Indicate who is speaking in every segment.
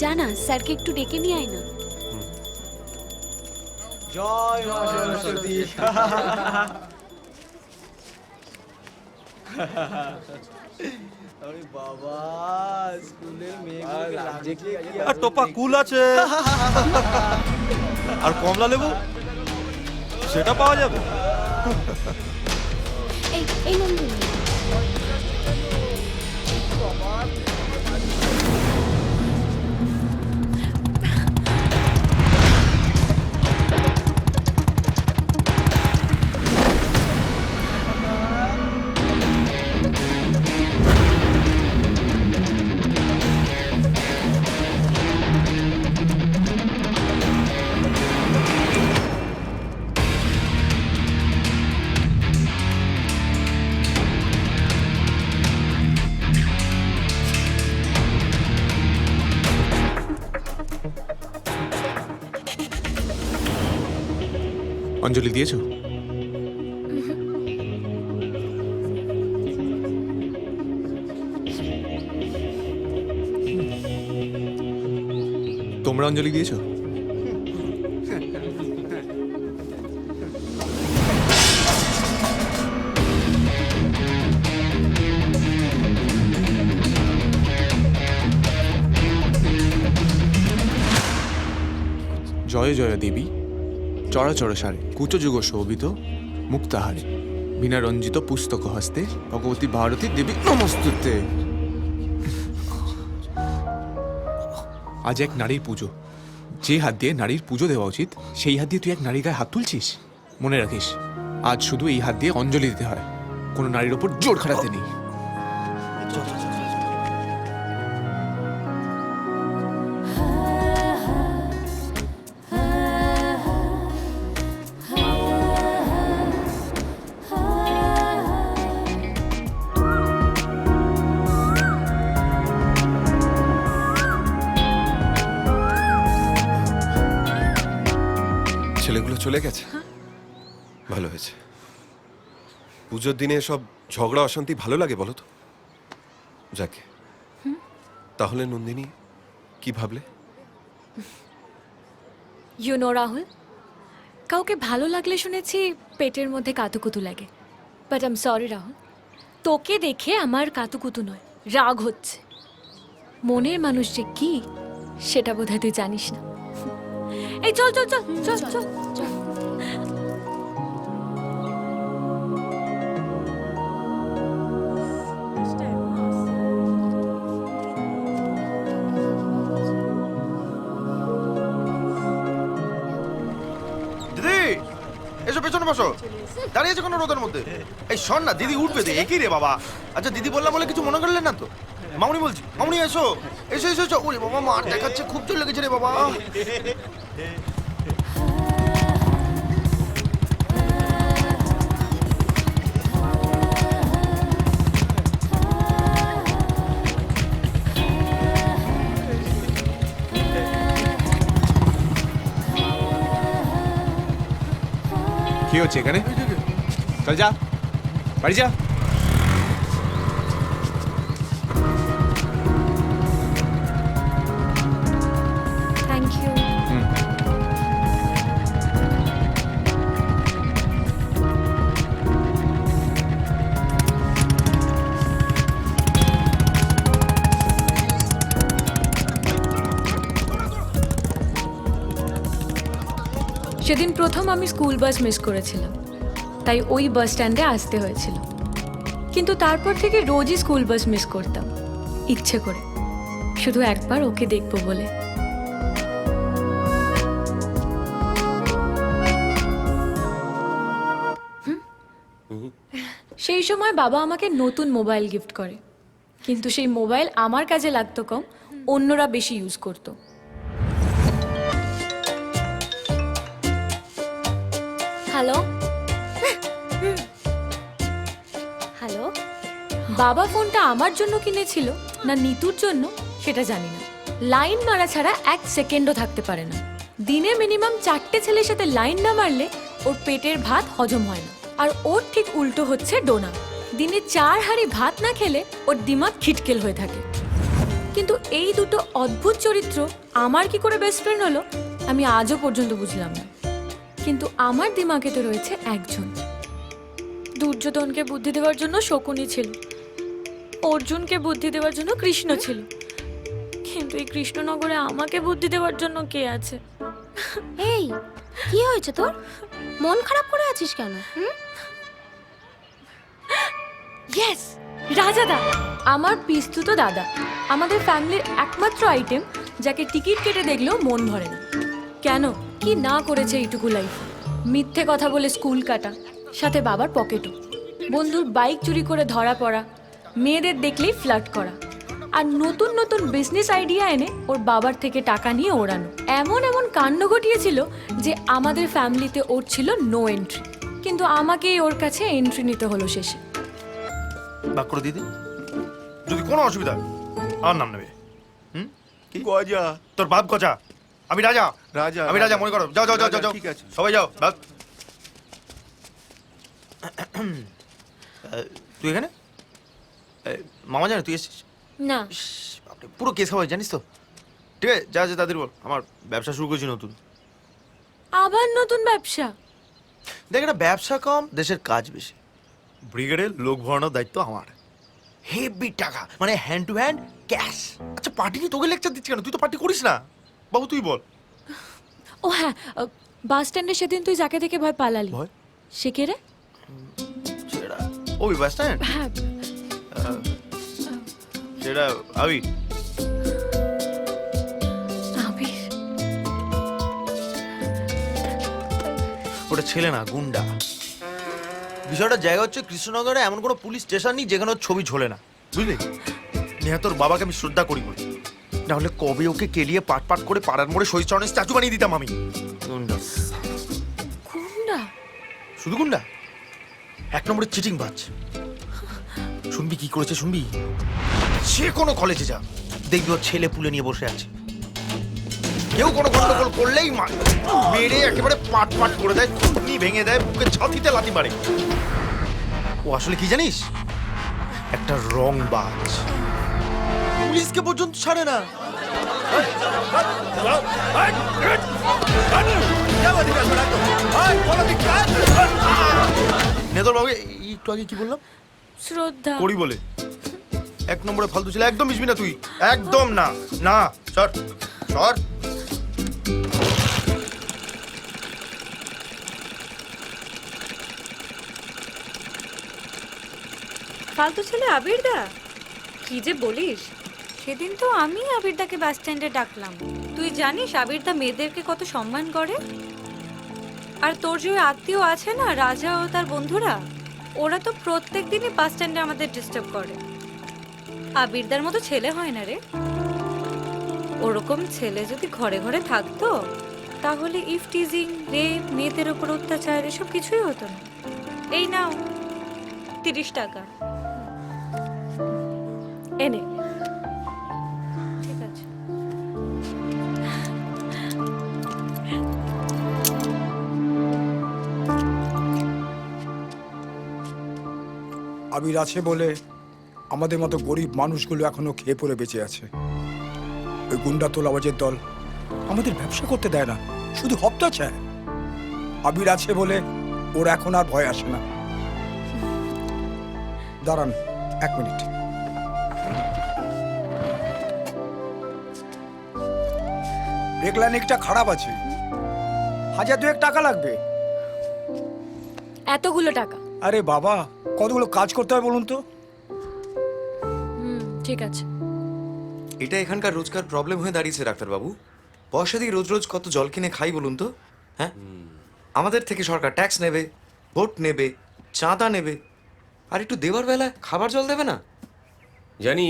Speaker 1: জানা স্যারকে একটু ডেকে নিয়ে আয় না।
Speaker 2: জয় মা সরস্বতী। আরে বাবা, স্কুলের মেয়েগুলোকে লাগছে কি?
Speaker 3: আর টোপা কুল আছে আর কমলা লেবু সেটা পাওয়া যাবে।
Speaker 1: এই এই নন্দনী,
Speaker 4: অঞ্জলি দিয়েছো? তোমরা অঞ্জলি দিয়েছো? জয় জয় দেবী চরাচর সারে কুচযুগ শোভিত মুক্তাহারে বিনা রঞ্জিত পুস্তক হস্তে ভগবতী ভারতী দেবী নমস্তুতে। আজ এক নারীর পুজো, যে হাত দিয়ে নারীর পুজো দেওয়া উচিত সেই হাত দিয়ে তুই এক নারীর গায়ে হাত তুলছিস। মনে রাখিস, আজ শুধু এই হাত দিয়ে অঞ্জলি দিতে হয়, কোনো নারীর ওপর জোর খাটাতে নেই।
Speaker 5: ছেলেগুলো চলে গেছে, ভালো হয়েছে। পুজোর দিনে সব ঝগড়া অশান্তি ভালো লাগে বলো তো? যাকে তাহলে নন্দিনী কি ভাবলে?
Speaker 6: ইউ নো রাহুল, কাউকে ভালো লাগলে শুনেছি পেটের মধ্যে কাতুকুতু লাগে, but I am sorry Rahul, তোকে দেখে আমার কাতুকুতু নয়, রাগ হচ্ছে। মনের মানুষ যে কি সেটা বোধহয় তুই জানিস না। এই চল চল চল চল চল চল।
Speaker 7: দিদি এসো, পেছনে বসো। দাঁড়িয়েছে কোনো রোদের মধ্যে? এই শোন না, দিদি উঠবে দে। একই রে বাবা। আচ্ছা দিদি বললাম বলে কিছু মনে করলেন না তো? মামুনি বলছি, মামুনি এসো এসো এসো এসো। ওরে বাবা, মার দেখাচ্ছে, খুব জোর লেগেছে রে বাবা।
Speaker 4: কি হচ্ছে এখানে? চল যা, বাড়ি যা।
Speaker 6: Thank you. সেদিন প্রথম আমি স্কুল বাস মিস করেছিলাম, তাই ওই বাস স্ট্যান্ডে আসতে হয়েছিল। কিন্তু তারপর থেকে রোজই স্কুল বাস মিস করতাম, ইচ্ছে করে, শুধু একবার ওকে দেখবো বলে। সেই সময় বাবা আমাকে নতুন মোবাইল গিফট করে, কিন্তু সেই মোবাইল আমার কাজে লাগতো কম, অন্যরা বেশি ইউজ করতো। হ্যালো হ্যালো, বাবা ফোনটা আমার জন্য কিনেছিল না নিতুর জন্য সেটা জানি না। লাইন মারা ছাড়া এক সেকেন্ডও থাকতে পারে না। দিনে মিনিমাম 4টে ছেলের সাথে লাইন না মারলে ওর পেটের ভাত হজম হয় না। আর ওর ঠিক উল্টো হচ্ছে ডোনা, দিনে 4 হাঁড়ি ভাত না খেলে ওর দিমাগ খিটকেল হয়ে থাকে। কিন্তু এই দুটো অদ্ভুত চরিত্র আমার কি করে বেস্ট ফ্রেন্ড হলো আমি আজও পর্যন্ত বুঝলাম না। কিন্তু আমার দিমাগে তো রয়েছে একজন। দুর্যোধনকে বুদ্ধি দেওয়ার জন্য শকুনি ছিল, অর্জুনকে বুদ্ধি দেওয়ার জন্য কৃষ্ণ ছিল, কিন্তু এই কৃষ্ণনগরে আমাকে বুদ্ধি দেওয়ার জন্য কে আছে?
Speaker 1: এই কি হয়েছে তোর? মন খারাপ করে আছিস কেন?
Speaker 6: ইয়েস, রাজাদা, আমার পিস্তুত দাদা, আমাদের ফ্যামিলির একমাত্র আইটেম যাকে টিকিট কেটে দেখলেও মন ভরে না। কেন কি না করেছে এইটুকু লাইফ? মিথ্যে কথা বলে স্কুল কাটা, সাথে বাবার পকেটও, বন্ধুর বাইক চুরি করে ধরা পড়া, মেয়েদের দেখলেই ফ্লার্ট করা, আর নতুন নতুন বিজনেস আইডিয়া এনে ওর বাবার থেকে টাকা নিয়ে ওড়ানো। এমন এমন কাণ্ড ঘটিয়েছিল যে আমাদের ফ্যামিলিতে ওর ছিল নো এন্ট্রি, কিন্তু আমাকেই ওর কাছে এন্ট্রি নিতে হলো শেষে।
Speaker 7: বাক করে দিদি, যদি কোনো অসুবিধা হয়, আমার নাম নেবে। কি
Speaker 3: গজা
Speaker 7: তোর বাপ গজা, আমি রাজা।
Speaker 3: রাজা,
Speaker 7: আমি রাজা, মনে করো। যাও যাও যাও
Speaker 3: রাজা,
Speaker 7: যাও,
Speaker 3: ঠিক আছে।
Speaker 7: সবাই যাও। বাপ তুই এখানে? মামা জানে তুই এসেছিস?
Speaker 6: না,
Speaker 7: ইস, বাপরে, পুরো কেস খাওয়াই জানিস তো। ঠিক আছে, যা যা তাদের বল, আমার ব্যবসা শুরু করেছি নতুন।
Speaker 6: আবার নতুন ব্যবসা?
Speaker 7: দেখ, এটা ব্যবসা কম, দেশের কাজ বেশি। ব্রিগেডের লোক ভরানোর দায়িত্ব আমার। হেভি টাকা, মানে হ্যান্ড টু হ্যান্ড ক্যাশ। আচ্ছা, পার্টি নিয়ে তোকে লেকচার দিচ্ছি কেন? তুই তো পার্টি করিস না। বাবু তুই বল।
Speaker 6: ও হ্যাঁ, বাস স্ট্যান্ডে সেদিন তুই যাকে দেখে ভয় পালালি,
Speaker 7: ভয়?
Speaker 6: সে কে রে?
Speaker 7: সেটা ওই বাস স্ট্যান্ড,
Speaker 6: হ্যাঁ,
Speaker 7: সেটা আবি।
Speaker 6: আবির।
Speaker 7: ওটা ছেলে না, গুন্ডা। বিষয়টা জায়গা হচ্ছে কৃষ্ণনগরে এমন কোনো পুলিশ স্টেশন নেই যেখানে ওর ছবি ঝোলে না, বুঝলি? নেহাতোর বাবাকে আমি শ্রদ্ধা করি বলে, না হলে কবে ওকে কেলিয়ে পাট পাট করে পাড়ার মোড়ে শহীদ চরণের স্ট্যাচু বানিয়ে দিতাম আমি। গুন্ডা,
Speaker 6: গুন্ডা?
Speaker 7: শুধু গুন্ডা, এক নম্বরে চিটিং বাজ। শুনবি কি করেছে? শুনবি? সে কোনো কলেজে যা, দেখবি ওর ছেলে পুলে নিয়ে বসে আছে। কেউ কোনো গন্ডগোল করলেই মেরে একেবারে পাট পাট করে দেয়, চুটনি ভেঙে দেয়, বুকে ছাতিতে লাথি মারে। ও আসলে কি জানিস? একটা রং বাজ, পুলিশকে পর্যন্ত ছাড়ে না। নেতর বাবু, একটু আগে কি বললাম?
Speaker 6: শ্রদ্ধা
Speaker 7: করি বলে এক নম্বরে ফালতু ছিল। একদম মিশবি না তুই, একদম না। না, সর সর।
Speaker 8: ফালতু ছেলে আবিরদা? কি যে বলিস, সেদিন তো আমি আবিরদাকে বাস স্ট্যান্ডে ডাকলাম। তুই জানিস আবিরদা মেয়েদেরকে কত সম্মান করে? আর তোর যে ওই আত্মীয় আছে না, রাজা ও তার বন্ধুরা, ওরা তো প্রত্যেক দিনই বাস স্ট্যান্ডে আমাদের ডিস্টার্ব করে। আবিরদার মতো ছেলে হয় না রে। ওরকম ছেলে যদি ঘরে ঘরে থাকতো তাহলে ইফটিজিং, রেপ, মেয়েদের উপর অত্যাচার এসব কিছুই হতো না। এই নাও 30 টাকা, এনে। ঠিক আছে।
Speaker 9: আবির আছে বলে আমাদের মতো গরিব মানুষগুলো এখনো খেয়ে পড়ে বেঁচে আছে। ওই গুন্ডা তোলাবাজের দল আমাদের ব্যবসা করতে দেয় না, শুধু হপ্তা চায়। আবির আছে বলে ওর এখন আর ভয় আসে না। দাঁড়ান 1 মিনিট। রেকলানিকটা খারাপ আছে, 1000-2 টাকা লাগবে।
Speaker 6: এতগুলো টাকা?
Speaker 9: আরে বাবা, কতগুলো কাজ করতে হয় বলুন তো।
Speaker 6: ঠিক আছে।
Speaker 10: এটা এখানকার রোজকার প্রবলেম হয়ে দাঁড়িয়েছে ডাক্তারবাবু। পয়সা দিয়ে রোজ রোজ কত জল কিনে খাই বলুন তো? হ্যাঁ, আমাদের থেকে সরকার ট্যাক্স নেবে, ভোট নেবে, চাঁদা নেবে, আর একটু দেওয়ার বেলায় খাবার জল দেবে না।
Speaker 11: জানি,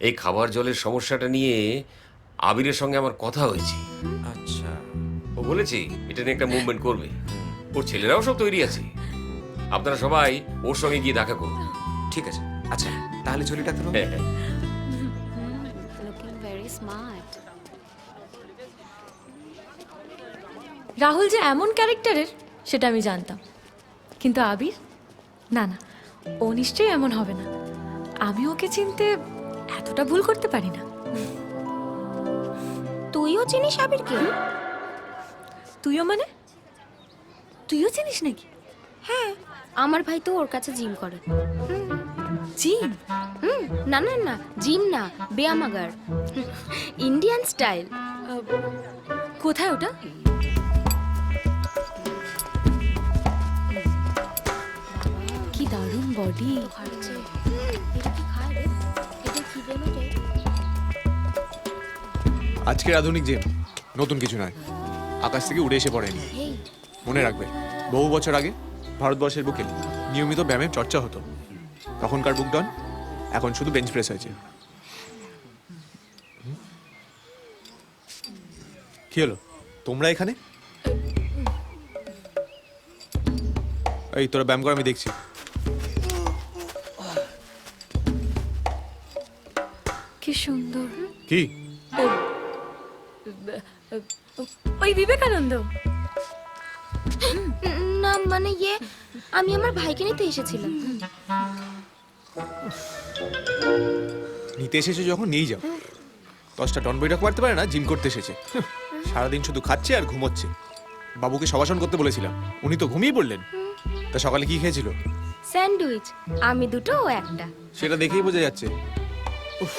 Speaker 11: এই খাবার জলের সমস্যাটা নিয়ে আবিরের সঙ্গে আমার কথা হয়েছে।
Speaker 10: আচ্ছা,
Speaker 11: ও বলেছে এটা নিয়ে একটা মুভমেন্ট করবে। ওর ছেলেরাও সব তৈরি আছে। আপনারা সবাই ওর সঙ্গে গিয়ে দেখা করুন।
Speaker 10: ঠিক আছে। আচ্ছা, তাহলে চলি ডাক্তারবাবু।
Speaker 11: হ্যাঁ হ্যাঁ।
Speaker 1: Looking very smart.
Speaker 6: রাহুল যে এমন ক্যারেক্টারের সেটা আমি জানতাম, কিন্তু আবির না, না, ও নিশ্চয়ই এমন হবে না। আমি ওকে চিনতে এতটা ভুল করতে পারি না।
Speaker 1: তুইও চিনিস আবিরকে?
Speaker 6: তুইও মানে? তুইও চিনিস নাকি?
Speaker 1: হ্যাঁ, আমার ভাই তো ওর কাছে জিম করে।
Speaker 6: জিম?
Speaker 1: না না না, জিম না, ব্যায়ামাগার, ইন্ডিয়ান স্টাইল।
Speaker 6: কোথায় ওটা? কি দারুণ বডি।
Speaker 4: আজকের আধুনিক জিম নতুন কিছু নয়, আকাশ থেকে উড়ে এসে পড়েনি। মনে রাখবে, বহু বছর আগে ভারতবর্ষের বুকে নিয়মিত ব্যায়ামের চর্চা হতো। তখনকার বুক ডন, এখন শুধু বেঞ্চ প্রেস হয়েছে। কি হলো, তোমরা এখানে? এই তোরা ব্যায়াম কর, আমি দেখছি।
Speaker 6: কি সুন্দর।
Speaker 4: কি?
Speaker 6: ওই বিবেকানন্দ?
Speaker 1: না মানে আমি আমার ভাইকে নিতে এসেছিলাম।
Speaker 4: নিতে এসেছো যখন নিয়েই যাও। 10টা টন বইটা করতে পারে না, জিম করতে এসেছে। সারাদিন শুধু খাচ্ছে আর ঘুমোচ্ছে। বাবুকে সবাসন করতে বলেছিলাম, উনি তো ঘুমিয়ে পড়লেন। তা সকালে কি খেয়েছিল?
Speaker 1: স্যান্ডউইচ, আমি দুটো ও একটা।
Speaker 4: সেটা দেখেই বোঝা যাচ্ছে। উফ,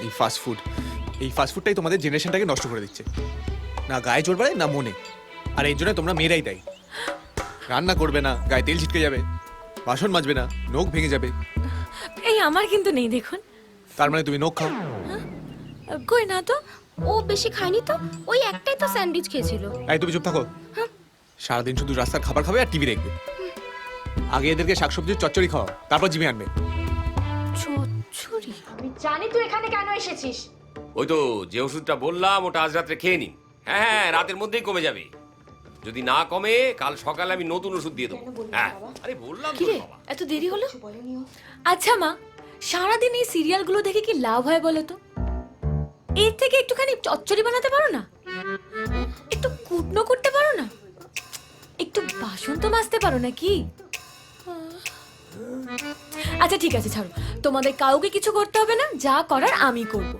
Speaker 4: এই ফাস্ট ফুড, এই ফাস্ট ফুডটাই তোমাদের জেনারেশনটাকে নষ্ট করে দিচ্ছে। না গায়ে জোর বাড়ে না মনে। আর এই জন্য তোমরা মেয়েরাই দায়ী। রান্না করবে না, গায়ে তেল ছিটকে যাবে, বাসন মাজবে না, নখ ভেঙে যাবে।
Speaker 6: এই আমার কিন্তু নেই, দেখুন।
Speaker 4: তার মানে তুমি নখ খাও?
Speaker 6: কই না তো।
Speaker 1: ও বেশি খায়নি তো, ওই একটাই তো স্যান্ডউইচ খেয়েছিল।
Speaker 4: এই তুমি চুপ থাকো। সারাদিন শুধু রাস্তার খাবার খাবে আর টিভি দেখবে। আগে এদেরকে শাকসবজির চচ্চড়ি খাওয়াও, তারপর জিমে আনবে।
Speaker 1: চচ্চড়ি?
Speaker 6: আমি জানি তুই এখানে কেন এসেছিস।
Speaker 11: ওই তো যে ওষুধটা বললাম, ওটা আজ রাত্রে খেয়ে নিন। হ্যাঁ হ্যাঁ, রাতের মধ্যেই কমে যাবে। যদি না কমে, কাল সকালে আমি নতুন ওষুধ দিয়ে দেবো। হ্যাঁ, আরে বললাম তো বাবা।
Speaker 6: এত দেরি হলো? আচ্ছা মা, সারাদিন এই সিরিয়ালগুলো দেখে কি লাভ হয় বলো তো? এর থেকে একটুখানি চচ্চড়ি বানাতে পারো না? একটু কুটনো করতে পারো না? একটু বাসন তো মাজতে পারো নাকি? আচ্ছা ঠিক আছে, ছাড়ো। তোমাদের কাউকে কিছু করতে হবে না, যা করার আমি করব।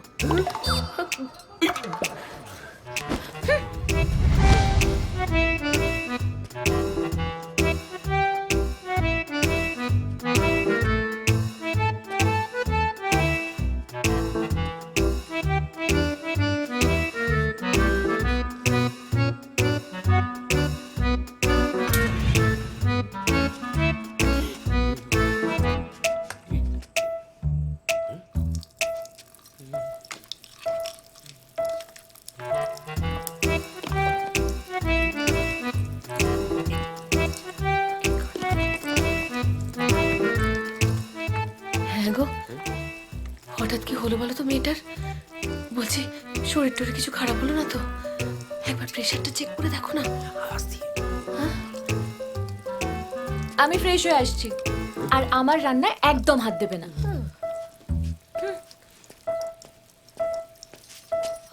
Speaker 6: হঠাৎ কি হলো বলো তো মেয়েটার? বলছি শরীর টরে কিছু খারাপ হলো না তো? একবার প্রেশারটা চেক করে দেখো না। আমি ফ্রেশ হয়ে আসছি, আর আমার রান্নায় একদম হাত দেবে না।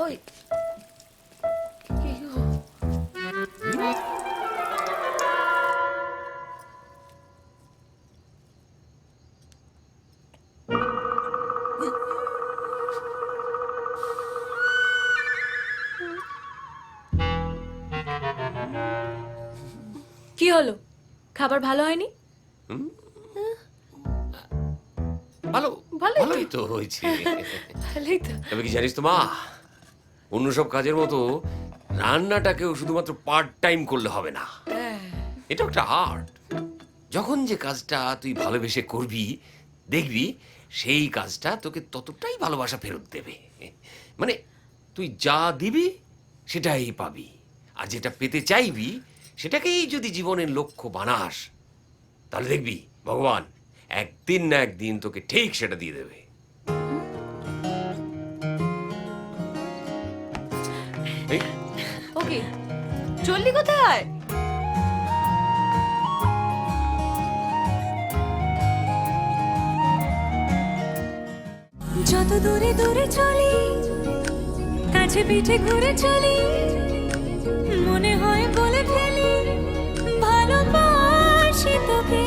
Speaker 6: ওই কি হলো? খাবার ভালো হয়নি?
Speaker 11: ভালো
Speaker 6: ভালোই
Speaker 11: ভালোই তো হয়েছে।
Speaker 6: ভালোই তো।
Speaker 11: তবে কি জানিস তো মা, অন্য সব কাজের মতো রান্নাটাকেও শুধুমাত্র পার্ট টাইম করলে হবে না। এটা একটা আর্ট। যখন যে কাজটা তুই ভালোবেসে করবি, দেখবি সেই কাজটা তোকে ততটাই ভালোবাসা ফেরত দেবে। মানে তুই যা দিবি সেটাই পাবি, আর যেটা পেতে চাইবি সেটাকেই যদি জীবনের লক্ষ্য বানাস, তাহলে দেখবি ভগবান একদিন না একদিন তোকে ঠিক সেটা দিয়ে দেবে।
Speaker 8: ওকে, চললি কোথায়?
Speaker 6: যত দূরে দূরে চলি, কাছে পিঠে ঘুরে চলি, মনে হয় বলে ফেলি ভালোবাসি তোকে।